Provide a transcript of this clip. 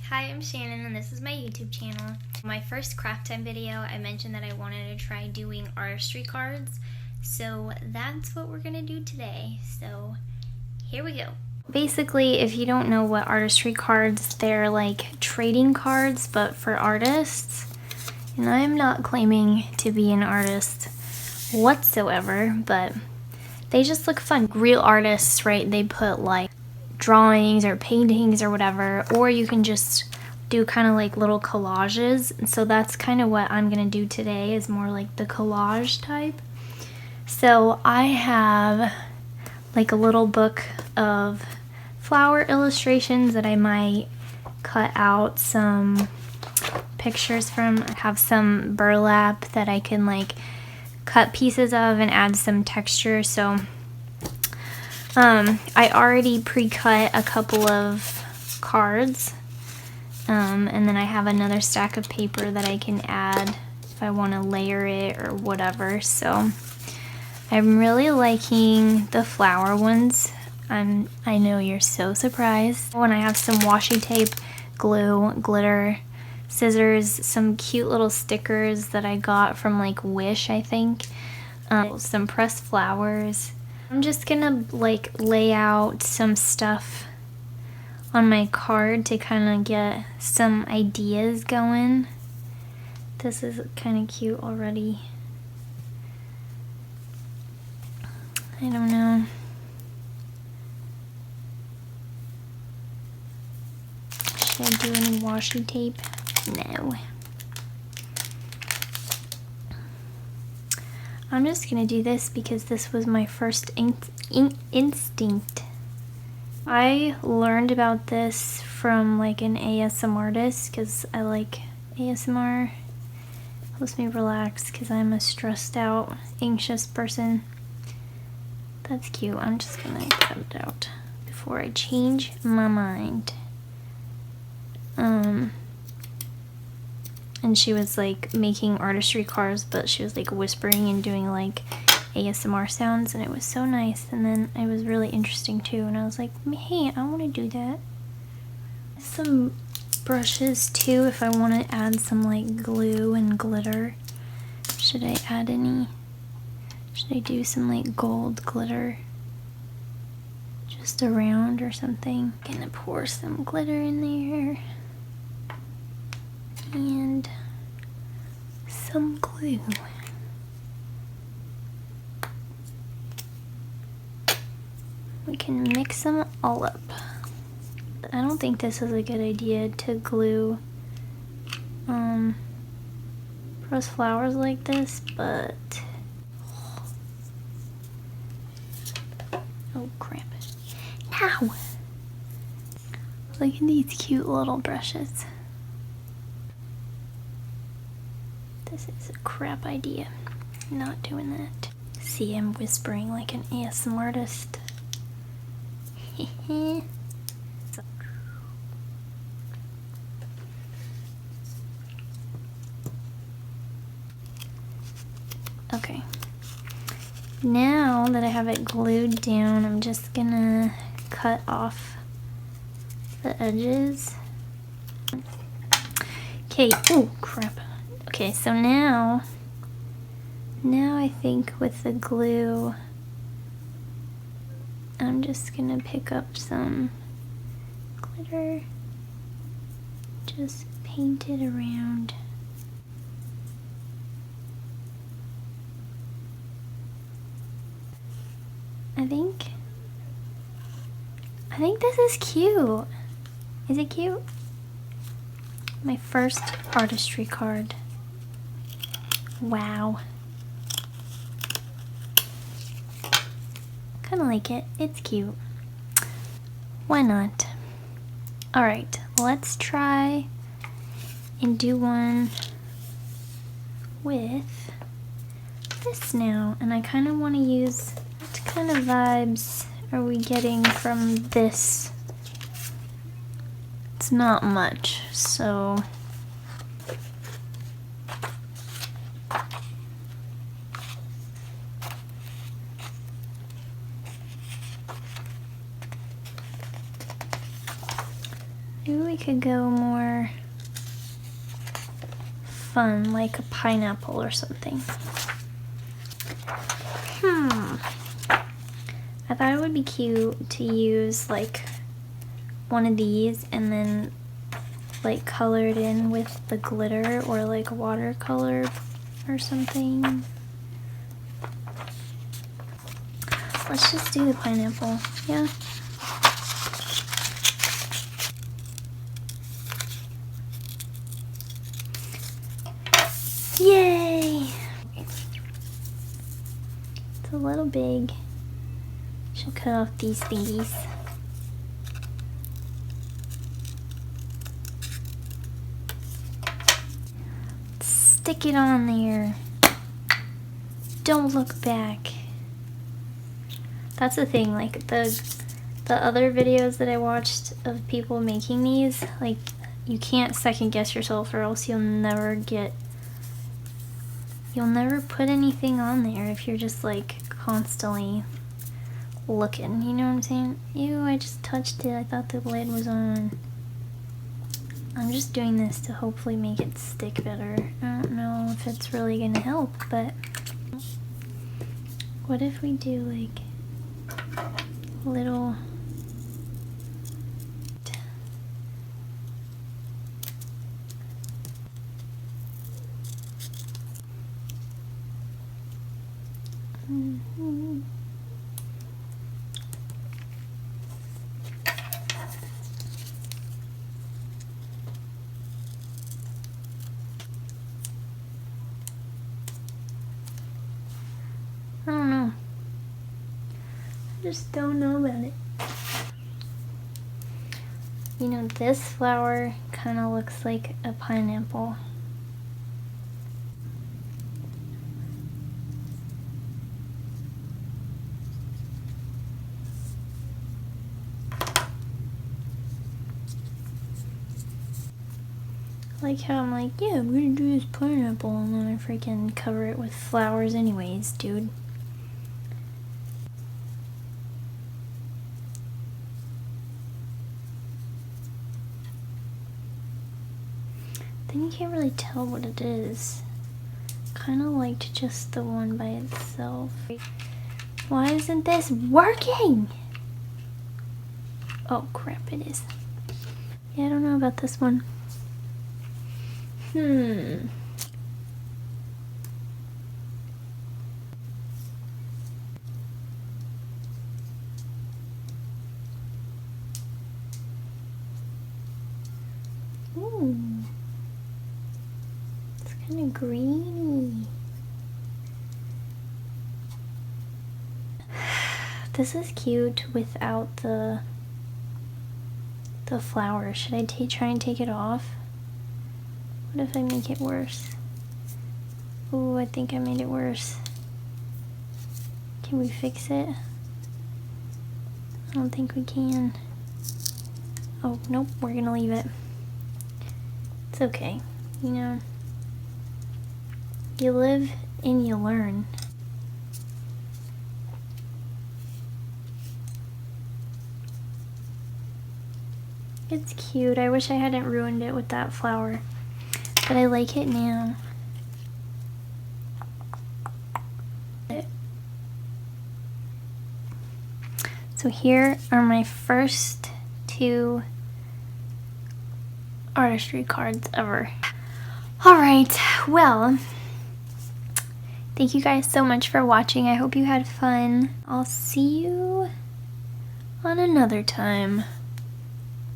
Hi, I'm Shannon and this is my YouTube channel. My first craft time video, I mentioned that I wanted to try doing artistry cards. So that's what we're gonna do today. So here we go. Basically, if you don't know what artistry cards, they're like trading cards, but for artists. And I'm not claiming to be an artist whatsoever, but they just look fun. Real artists, right, they put like drawings or paintings or whatever, or you can just do kind of like little collages. And so that's kind of what I'm gonna do today, is more like the collage type. So I have like a little book of flower illustrations that I might cut out some pictures from. I have some burlap that I can like cut pieces of and add some texture. So I already pre-cut a couple of cards, and then I have another stack of paper that I can add if I want to layer it or whatever. So I'm really liking the flower ones. I know you're so surprised. And I have some washi tape, glue, glitter, scissors, some cute little stickers that I got from like Wish, I think, some pressed flowers. I'm just gonna like lay out some stuff on my card to kind of get some ideas going. This is kind of cute already. I don't know. Should I do any washi tape? No. I'm just gonna do this because this was my first instinct. I learned about this from like an ASMR artist because I like ASMR. Helps me relax because I'm a stressed out, anxious person. That's cute. I'm just gonna cut it out before I change my mind. And she was like making artistry cards, but she was like whispering and doing like ASMR sounds, and it was so nice. And then it was really interesting too, and I was like, hey, I want to do that. Some brushes too if I want to add some like glue and glitter. Should I add any? Should I do some like gold glitter just around or something? I'm gonna pour some glitter in there and some glue. We can mix them all up. I don't think this is a good idea to glue pressed flowers like this, but oh crap. Now! Look at these cute little brushes. This is a crap idea. Not doing that. See, I'm whispering like an ASMR artist. Okay. Now that I have it glued down, I'm just gonna cut off the edges. Okay, oh crap. Okay, so now I think with the glue, I'm just gonna pick up some glitter, just paint it around. I think this is cute. Is it cute? My first artistry card. Wow. Kind of like it. It's cute. Why not? Alright, let's try and do one with this now. And I kind of want to use, what kind of vibes are we getting from this? It's not much, so I Maybe we could go more fun, like a pineapple or something. I thought it would be cute to use like one of these and then like color it in with the glitter or like watercolor or something. Let's just do the pineapple, yeah. Yay! It's a little big. She'll cut off these thingies. Stick it on there. Don't look back. That's the thing, like the other videos that I watched of people making these, like you can't second guess yourself or else you'll never put anything on there if you're just like constantly looking, you know what I'm saying? Ew, I just touched it. I thought the lid was on. I'm just doing this to hopefully make it stick better. I don't know if it's really gonna help, but what if we do like little I don't know. I just don't know about it. You know, this flower kind of looks like a pineapple. Like how I'm like, yeah, I'm gonna do this pineapple, and then I freaking cover it with flowers anyways, dude. Then you can't really tell what it is. Kind of liked just the one by itself. Why isn't this working? Oh crap, it is. Yeah, I don't know about this one. Ooh, it's kind of greeny. This is cute without the flower. Should I try and take it off? What if I make it worse? Ooh, I think I made it worse. Can we fix it? I don't think we can. Oh, nope, we're gonna leave it. It's okay, you know. You live and you learn. It's cute. I wish I hadn't ruined it with that flower, but I like it now. So here are my first 2 artistry cards ever. Alright, well, thank you guys so much for watching. I hope you had fun. I'll see you on another time.